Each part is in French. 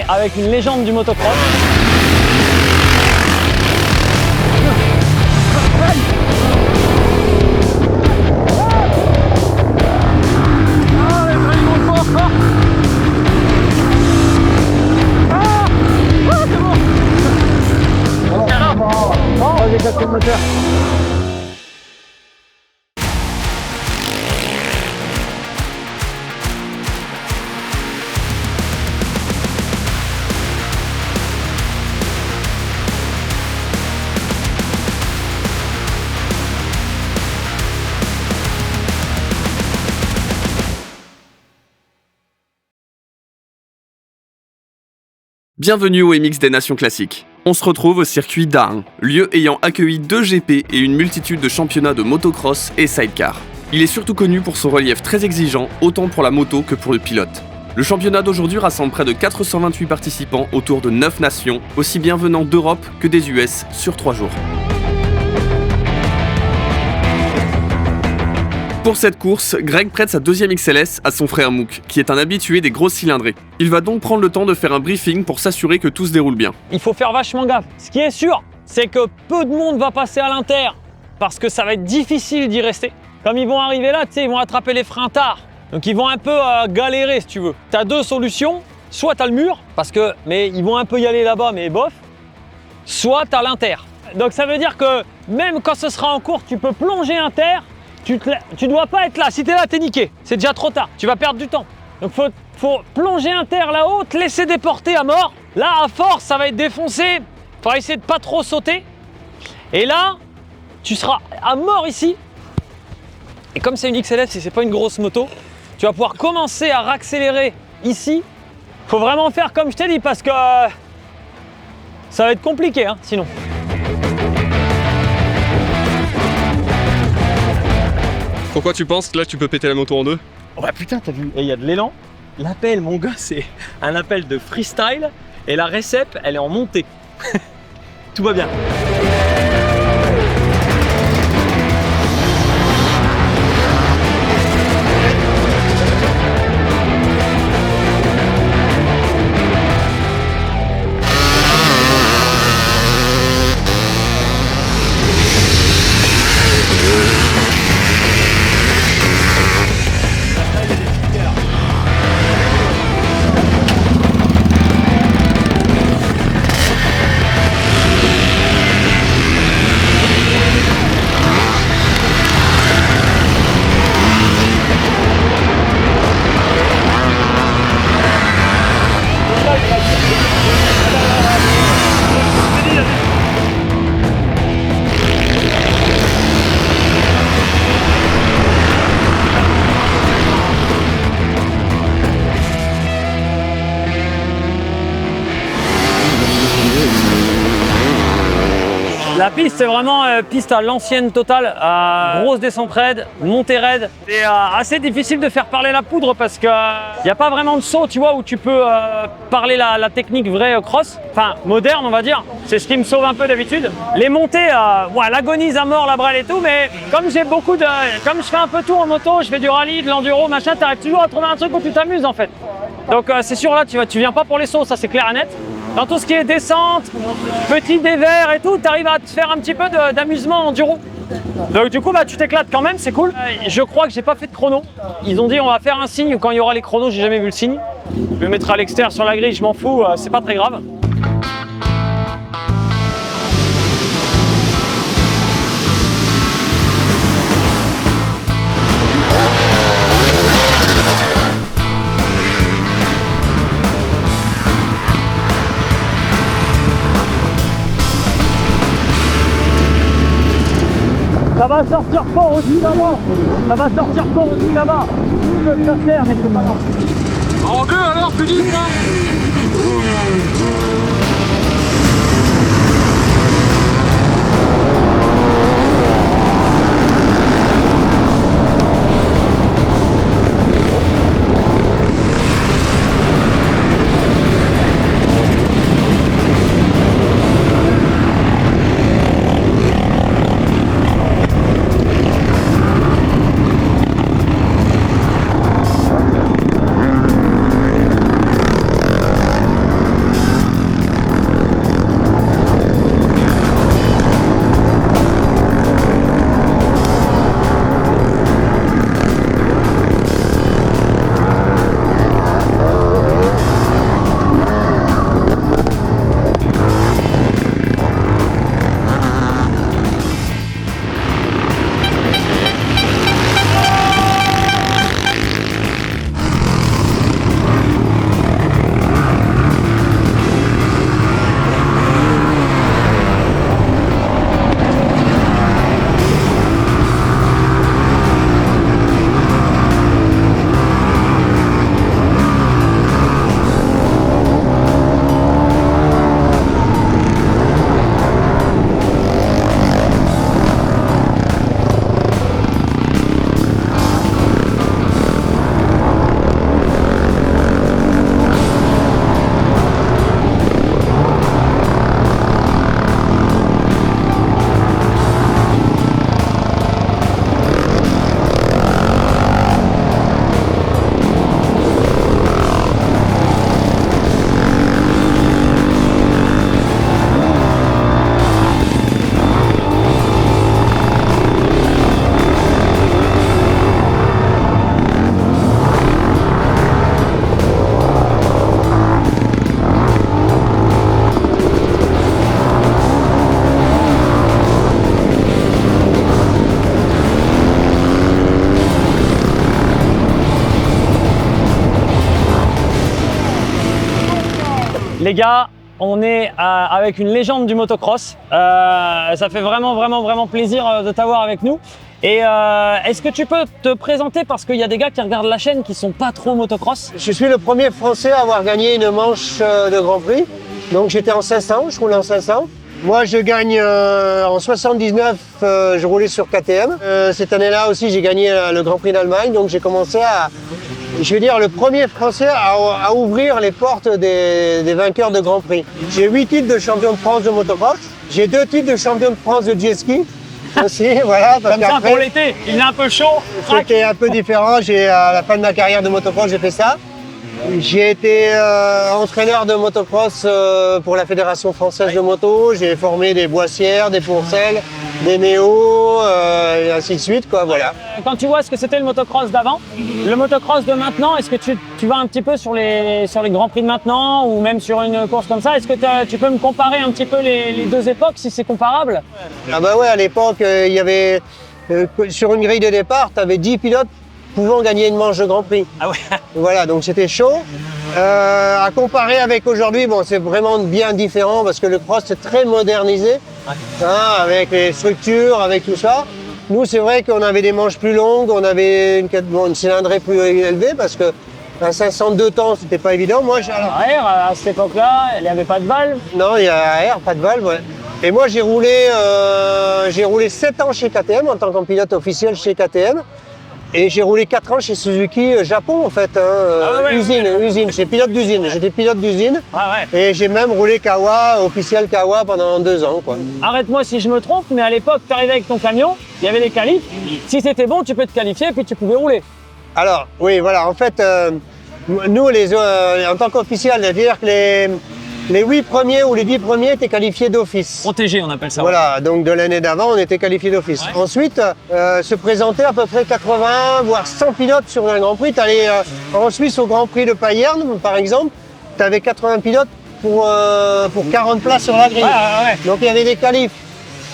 avec une légende du motocross. J'ai cassé le moteur. Bienvenue au MX des Nations Classiques. On se retrouve au circuit d'Arles, lieu ayant accueilli 2 GP et une multitude de championnats de motocross et sidecar. Il est surtout connu pour son relief très exigeant, autant pour la moto que pour le pilote. Le championnat d'aujourd'hui rassemble près de 428 participants autour de 9 nations, aussi bien venant d'Europe que des US, sur 3 jours. Pour cette course, Greg prête sa deuxième XLS à son frère Mouk, qui est un habitué des grosses cylindrées. Il va donc prendre le temps de faire un briefing pour s'assurer que tout se déroule bien. Il faut faire vachement gaffe. Ce qui est sûr, c'est que peu de monde va passer à l'inter, parce que ça va être difficile d'y rester. Comme ils vont arriver là, tu sais, ils vont attraper les freins tard. Donc ils vont un peu galérer si tu veux. Tu as 2 solutions, soit tu as le mur, mais ils vont un peu y aller là-bas, mais bof, soit tu as l'inter. Donc ça veut dire que même quand ce sera en cours, tu peux plonger inter. Tu dois pas être là. Si tu es là, t'es niqué. C'est déjà trop tard. Tu vas perdre du temps. Donc faut plonger inter là-haut, te laisser déporter à mort. Là, à force, ça va être défoncé. Faudra essayer de pas trop sauter. Et là, tu seras à mort ici. Et comme c'est une XLS et c'est pas une grosse moto, tu vas pouvoir commencer à raccélérer ici. Faut vraiment faire comme je t'ai dit parce que ça va être compliqué sinon. Pourquoi tu penses que là tu peux péter la moto en deux? Oh bah putain, t'as vu, il y a de l'élan. L'appel, mon gars, c'est un appel de freestyle. Et la récep, elle est en montée. Tout va bien. La piste, c'est vraiment piste à l'ancienne totale, grosse descente raide, montée raide. C'est assez difficile de faire parler la poudre parce qu'il n'y a pas vraiment de saut, tu vois, où tu peux parler la technique vraie cross, enfin moderne on va dire. C'est ce qui me sauve un peu d'habitude. Les montées, elle agonise à mort la brêle et tout, mais comme je fais un peu tout en moto, je fais du rallye, de l'enduro, machin, t'arrives toujours à trouver un truc où tu t'amuses en fait. Donc c'est sûr là, tu viens pas pour les sauts, ça c'est clair et net. Dans tout ce qui est descente, petit dévers et tout, tu arrives à te faire un petit peu d'amusement enduro. Donc du coup, tu t'éclates quand même, c'est cool. Je crois que j'ai pas fait de chrono. Ils ont dit on va faire un signe quand il y aura les chronos, j'ai jamais vu le signe. Je le mettrai à l'extérieur sur la grille, je m'en fous, c'est pas très grave. Ça va sortir fort aussi là-bas. Ça va sortir fort aussi là-bas. Je peux le faire, mais c'est pas grave. En deux alors, plus vite là. Les gars, on est avec une légende du motocross. Ça fait vraiment plaisir de t'avoir avec nous. Et est-ce que tu peux te présenter, parce qu'il y a des gars qui regardent la chaîne qui sont pas trop motocross? Je suis le premier Français à avoir gagné une manche de Grand Prix. Donc j'étais en 500, je roulais en 500. Moi je gagne en 79, je roulais sur KTM. Cette année-là aussi j'ai gagné le Grand Prix d'Allemagne. Donc j'ai commencé à, je vais dire, le premier Français à ouvrir les portes des vainqueurs de Grand Prix. J'ai 8 titres de champion de France de motocross. J'ai 2 titres de champion de France de jet ski. Aussi, voilà. Parce Comme ça, pour l'été, il est un peu chaud. C'était un peu différent. À la fin de ma carrière de motocross, j'ai fait ça. J'ai été entraîneur de motocross pour la Fédération française de moto. J'ai formé des Boissières, des Pourcelles, des Méo, et ainsi de suite, quoi, voilà. Quand tu vois ce que c'était le motocross d'avant, le motocross de maintenant, est-ce que tu vas un petit peu sur les Grands Prix de maintenant ou même sur une course comme ça? Est-ce que tu peux me comparer un petit peu les deux époques, si c'est comparable? Ah bah ouais, à l'époque, il y avait, sur une grille de départ, tu avais 10 pilotes pouvant gagner une manche de Grand Prix. Ah ouais. Voilà, donc c'était chaud. À comparer avec aujourd'hui, bon, c'est vraiment bien différent parce que le cross est très modernisé, hein, avec les structures, avec tout ça. Nous, c'est vrai qu'on avait des manches plus longues, on avait une cylindrée plus élevée parce que un 502 temps, c'était pas évident. Moi, Air, à cette époque-là, il n'y avait pas de valve? Non, il y a air, pas de valve, ouais. Et moi, j'ai roulé 7 ans chez KTM en tant que pilote officiel chez KTM. Et j'ai roulé 4 ans chez Suzuki Japon, en fait, hein, usine, j'étais pilote d'usine. Et j'ai même roulé Kawa, officiel Kawa pendant 2 ans, quoi. Arrête-moi si je me trompe, mais à l'époque, tu arrivais avec ton camion, il y avait des qualifs. Si c'était bon, tu peux te qualifier et puis tu pouvais rouler. Alors, oui, voilà, en fait, nous, en tant qu'officiel, c'est-à-dire que les 8 premiers ou les 10 premiers étaient qualifiés d'office. Protégé, on appelle ça. Voilà, ouais. Donc de l'année d'avant, on était qualifiés d'office. Ouais. Ensuite, se présentaient à peu près 80, voire 100 pilotes sur un Grand Prix. Tu allais en Suisse au Grand Prix de Payerne, par exemple, tu avais 80 pilotes pour 40 places sur la grille. Ouais. Donc il y avait des qualifs.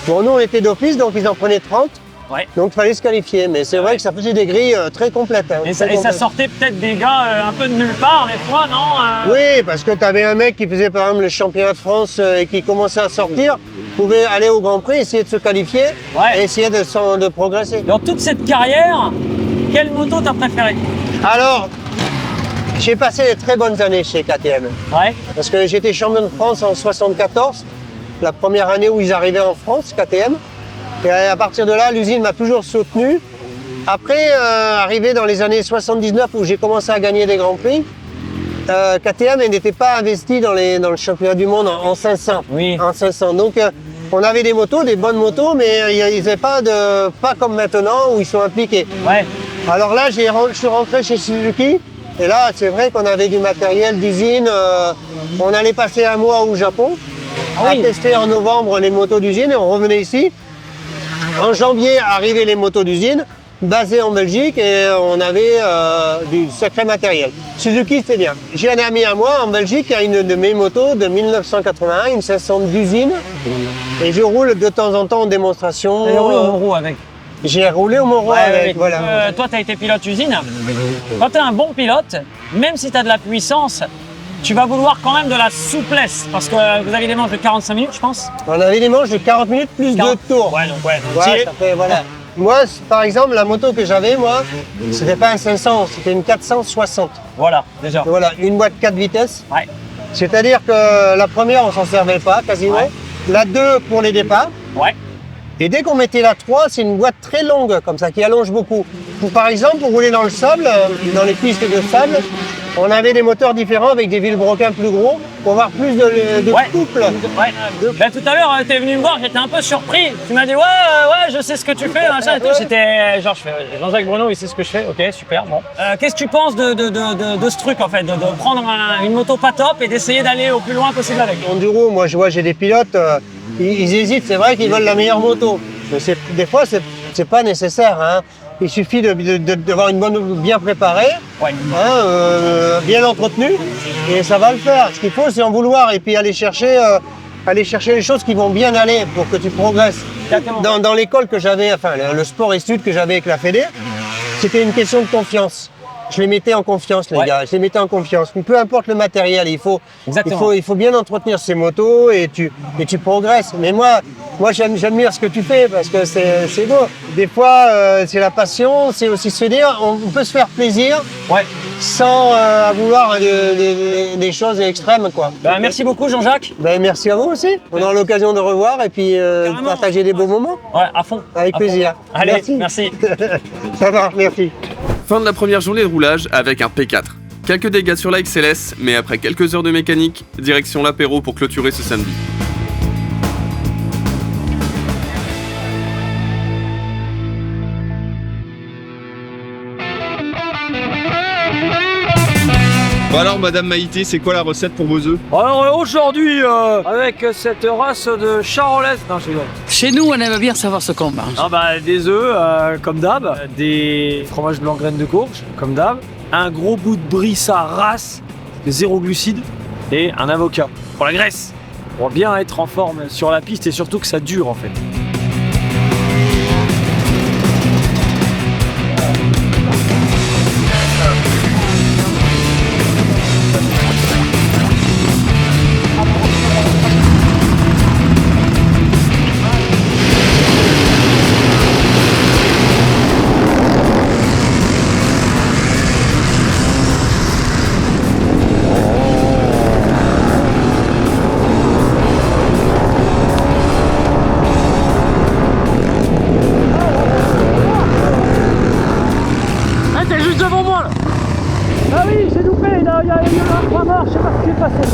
Bon, nous, on était d'office, donc ils en prenaient 30. Ouais. Donc il fallait se qualifier, mais c'est vrai que ça faisait des grilles très complètes. Hein, et ça sortait peut-être des gars un peu de nulle part, des fois, non? Oui, parce que tu avais un mec qui faisait par exemple le championnat de France et qui commençait à sortir, pouvait aller au Grand Prix, essayer de se qualifier et essayer de progresser. Dans toute cette carrière, quelle moto t'as préférée? Alors, j'ai passé de très bonnes années chez KTM. Ouais. Parce que j'étais champion de France en 74, la première année où ils arrivaient en France, KTM. Et à partir de là, l'usine m'a toujours soutenu. Après, arrivé dans les années 79 où j'ai commencé à gagner des Grands Prix, KTM n'était pas investi dans le championnat du monde en 500. Oui. En 500. Donc, on avait des motos, des bonnes motos, mais ils n'avaient pas comme maintenant où ils sont impliqués. Ouais. Alors là, je suis rentré chez Suzuki. Et là, c'est vrai qu'on avait du matériel d'usine. On allait passer un mois au Japon à tester en novembre les motos d'usine et on revenait ici. En janvier, arrivaient les motos d'usine, basées en Belgique, et on avait du sacré matériel. Suzuki, c'est bien. J'ai un ami à moi en Belgique qui a une de mes motos de 1981, une 500 d'usine, et je roule de temps en temps en démonstration. J'ai roulé au Moro avec. J'ai roulé au Moro avec, voilà. Toi, tu as été pilote usine. Quand tu es un bon pilote, même si tu as de la puissance, tu vas vouloir quand même de la souplesse, parce que vous avez des manches de 45 minutes, je pense. On avait des manches de 40 minutes plus 2 tours. Ouais, donc ouais. Ça fait, voilà. Moi, par exemple, la moto que j'avais, c'était pas un 500, c'était une 460. Voilà, déjà. Voilà, une boîte 4 vitesses. Ouais. C'est-à-dire que la première, on s'en servait pas quasiment. Ouais. La 2 pour les départs. Ouais. Et dès qu'on mettait la 3, c'est une boîte très longue, comme ça, qui allonge beaucoup. Par exemple, pour rouler dans le sable, dans les pistes de sable, on avait des moteurs différents avec des vilebrequins plus gros pour avoir plus de couple. Ben, tout à l'heure, tu es venu me voir, j'étais un peu surpris. Tu m'as dit, ouais, je sais ce que tu fais, machin et tout. C'était genre, je fais, Jean-Jacques Bruno, il sait ce que je fais. Ok, super, bon. Qu'est-ce que tu penses de ce truc, en fait, de prendre une moto pas top et d'essayer d'aller au plus loin possible avec? Enduro, moi, je vois, j'ai des pilotes, ils hésitent, c'est vrai qu'ils veulent la meilleure moto. Mais des fois, c'est pas nécessaire, hein. Il suffit d'avoir une bonne bien préparée, bien entretenue, et ça va le faire. Ce qu'il faut, c'est en vouloir et puis aller chercher les choses qui vont bien aller pour que tu progresses. Dans l'école que j'avais, enfin le sport études que j'avais avec la Fédé, c'était une question de confiance. je les mettais en confiance, les gars. Je les mettais en confiance. Peu importe le matériel, il faut bien entretenir ces motos et tu progresses. Mais moi j'admire ce que tu fais parce que c'est beau. Des fois, c'est la passion, c'est aussi se dire, on peut se faire plaisir sans vouloir des choses extrêmes, quoi. Ben, merci beaucoup, Jean-Jacques. Ben, merci à vous aussi. On aura l'occasion de revoir et puis partager des beaux moments. Ouais, à fond. Avec plaisir. Allez, merci. Ça va, merci. Fin de la première journée de roulage avec un P4. Quelques dégâts sur la XLS, mais après quelques heures de mécanique, direction l'apéro pour clôturer ce samedi. Bon alors Madame Maïté, c'est quoi la recette pour vos œufs? Alors aujourd'hui, avec cette race de charolaise, non je rigole. Chez nous, on aime bien savoir ce qu'on mange. Ah bah, des œufs, comme d'hab, des fromages blancs graines de courge, comme d'hab, un gros bout de brissa race, de 0 glucides, et un avocat pour la graisse, pour bien être en forme sur la piste et surtout que ça dure en fait. T'es juste devant moi là. Ah oui, j'ai loupé, il y a un point mort, je sais pas ce qui est passé.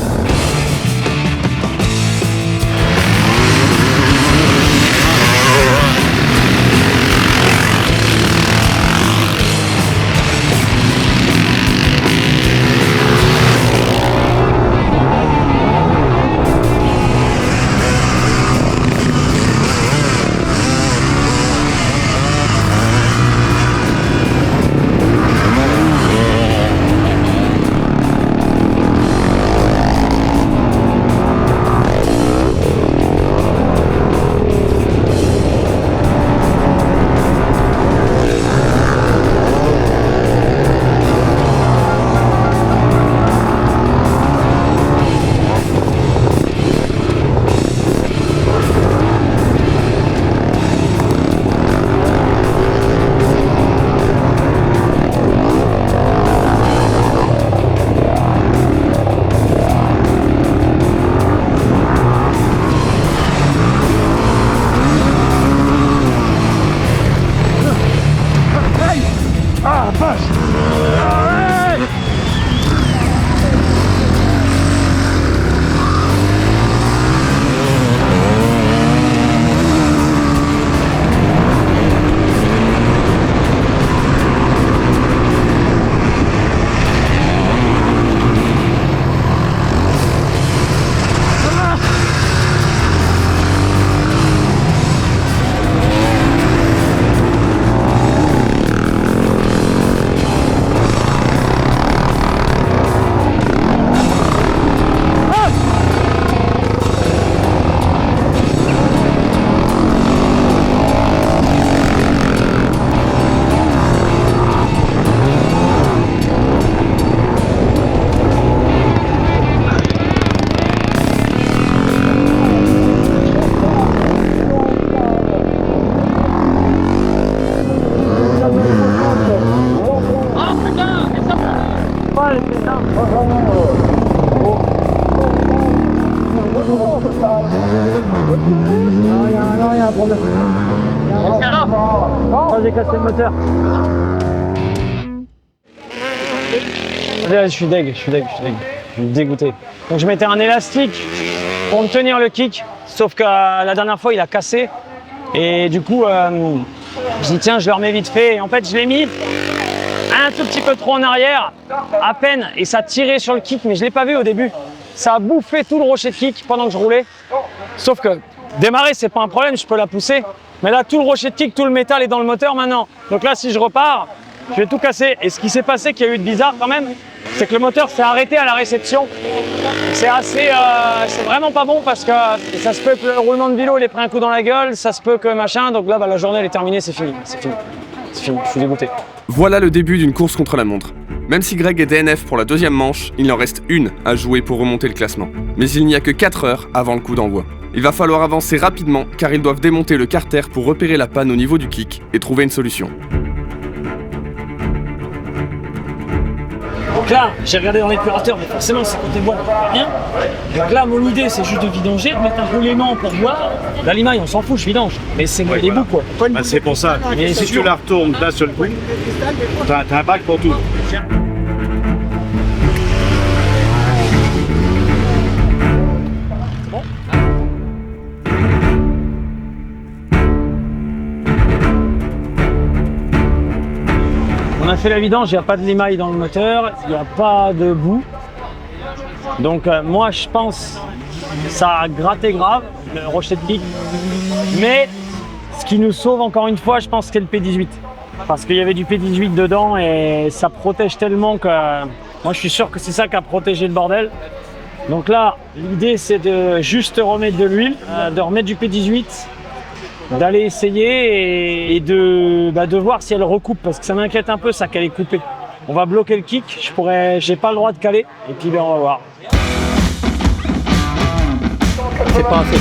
J'ai cassé le moteur. Je suis dégoûté. Donc je mettais un élastique pour me tenir le kick, sauf que la dernière fois il a cassé. Et du coup, je dis tiens, je le remets vite fait. Et en fait, je l'ai mis un tout petit peu trop en arrière, à peine, et ça tirait sur le kick, mais je ne l'ai pas vu au début. Ça a bouffé tout le rocher de kick pendant que je roulais. Sauf que démarrer, c'est pas un problème, je peux la pousser. Mais là, tout le rocher de kick, tout le métal est dans le moteur maintenant. Donc là, si je repars, je vais tout casser. Et ce qui s'est passé, qu'il y a eu de bizarre quand même, c'est que le moteur s'est arrêté à la réception. C'est c'est vraiment pas bon parce que ça se peut que le roulement de vélo il ait pris un coup dans la gueule, ça se peut que machin. Donc là, la journée elle est terminée, c'est fini. Je suis dégoûté. Voilà le début d'une course contre la montre. Même si Greg est DNF pour la deuxième manche, il en reste une à jouer pour remonter le classement. Mais il n'y a que 4 heures avant le coup d'envoi. Il va falloir avancer rapidement car ils doivent démonter le carter pour repérer la panne au niveau du kick et trouver une solution. Donc là, j'ai regardé dans l'épurateur, mais forcément c'est côté boîte, pas bien. Donc là, mon idée c'est juste de vidanger, de mettre un peu l'aimant pour voir. La limaille, on s'en fout, je vidange. Mais c'est des bouts quoi. Bah, c'est pour ça. Mais Si tu la retournes d'un seul coup, t'as un bac pour tout. On a fait la vidange, il n'y a pas de limaille dans le moteur, il n'y a pas de bout. Donc moi je pense que ça a gratté grave, le rochet de pique. Mais ce qui nous sauve encore une fois, je pense que c'est le P18. Parce qu'il y avait du P18 dedans et ça protège tellement que moi je suis sûr que c'est ça qui a protégé le bordel. Donc là, l'idée c'est de juste remettre de l'huile, de remettre du P18, d'aller essayer et de voir si elle recoupe, parce que ça m'inquiète un peu ça qu'elle est coupée. On va bloquer le kick, j'ai pas le droit de caler, et puis on va voir. C'est pas assez.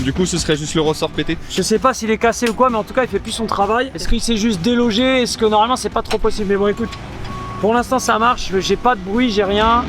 Du coup, ce serait juste le ressort pété. Je sais pas s'il est cassé ou quoi, mais en tout cas il fait plus son travail. Est-ce qu'il s'est juste délogé? Est-ce que normalement c'est pas trop possible? Mais bon écoute, pour l'instant ça marche, j'ai pas de bruit, j'ai rien.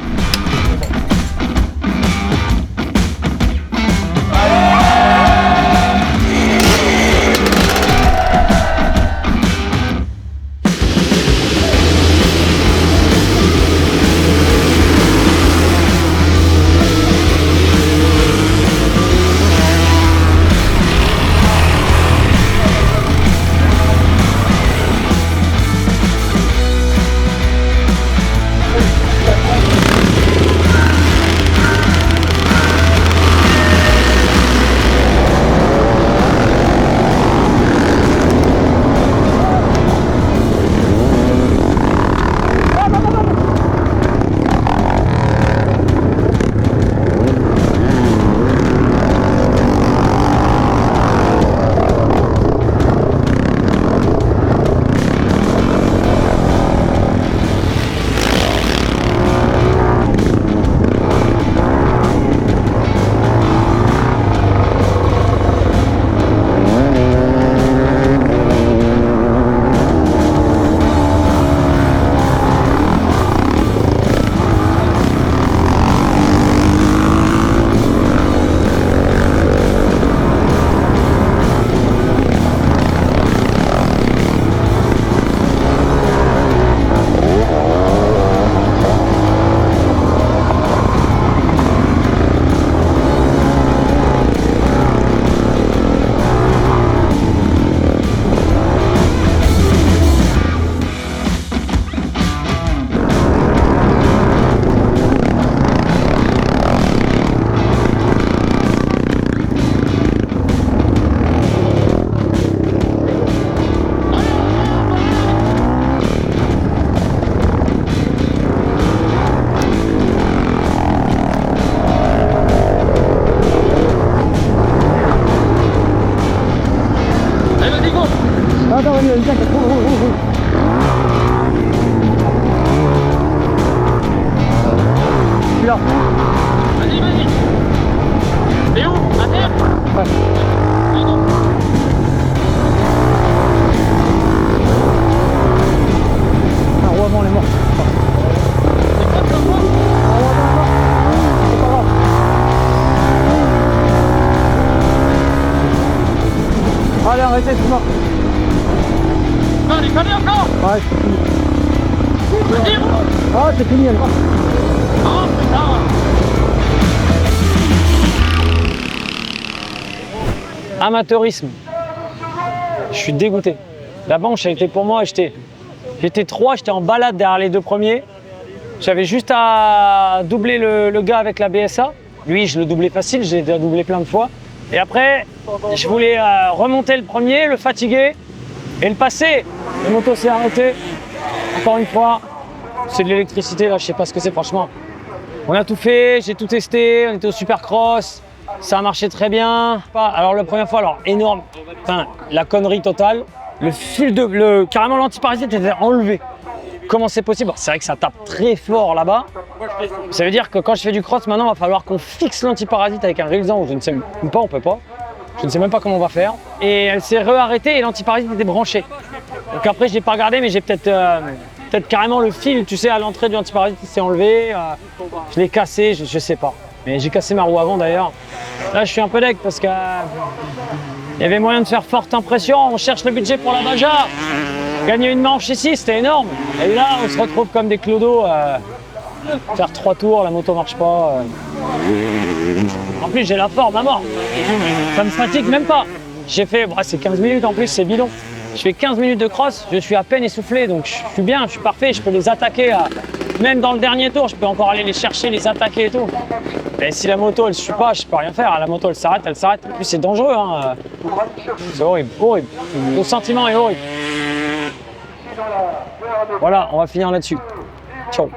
Vas-y, vas-y. T'es où? À terre? Ouais. Un roue avant, elle est morte. C'est pas de toi? C'est pas grave. Allez, arrêtez, c'est mort. Non, il est calé encore? Ouais, c'est fini. Vas-y, ah, c'est fini, elle est morte. Oh putain! Amateurisme. Je suis dégoûté. La manche, elle était pour moi, j'étais 3, j'étais en balade derrière les deux premiers. J'avais juste à doubler le gars avec la BSA. Lui, je le doublais facile, j'ai déjà doublé plein de fois. Et après, je voulais remonter le premier, le fatiguer et le passer. Le moto s'est arrêté. Encore une fois, c'est de l'électricité, là, je sais pas ce que c'est, franchement. On a tout fait, j'ai tout testé, on était au Supercross, ça a marché très bien. Alors la première fois, alors énorme, enfin la connerie totale, le fil carrément l'antiparasite était enlevé. Comment c'est possible? C'est vrai que ça tape très fort là-bas. Ça veut dire que quand je fais du cross, maintenant, il va falloir qu'on fixe l'antiparasite avec un rilsan, ou je ne sais même pas, on peut pas. Je ne sais même pas comment on va faire. Et elle s'est re-arrêtée et l'antiparasite était branché. Donc après, je n'ai pas regardé, mais j'ai peut-être carrément le fil, tu sais, à l'entrée du antiparasite, il s'est enlevé. Je l'ai cassé, je sais pas. Mais j'ai cassé ma roue avant d'ailleurs. Là, je suis un peu deg parce qu'il y avait moyen de faire forte impression. On cherche le budget pour la Baja. Gagner une manche ici, c'était énorme. Et là, on se retrouve comme des clodos. Faire 3 tours, la moto marche pas. En plus, j'ai la forme à mort. Ça me fatigue même pas. J'ai fait, c'est 15 minutes en plus, c'est bidon. Je fais 15 minutes de cross, je suis à peine essoufflé, donc je suis bien, je suis parfait, je peux les attaquer. Même dans le dernier tour, je peux encore aller les chercher, les attaquer et tout. Et si la moto, elle ne suit pas, je peux rien faire. La moto, elle s'arrête, elle s'arrête. En plus, c'est dangereux. Hein. C'est horrible, horrible. Le sentiment est horrible. Voilà, on va finir là-dessus. Ciao.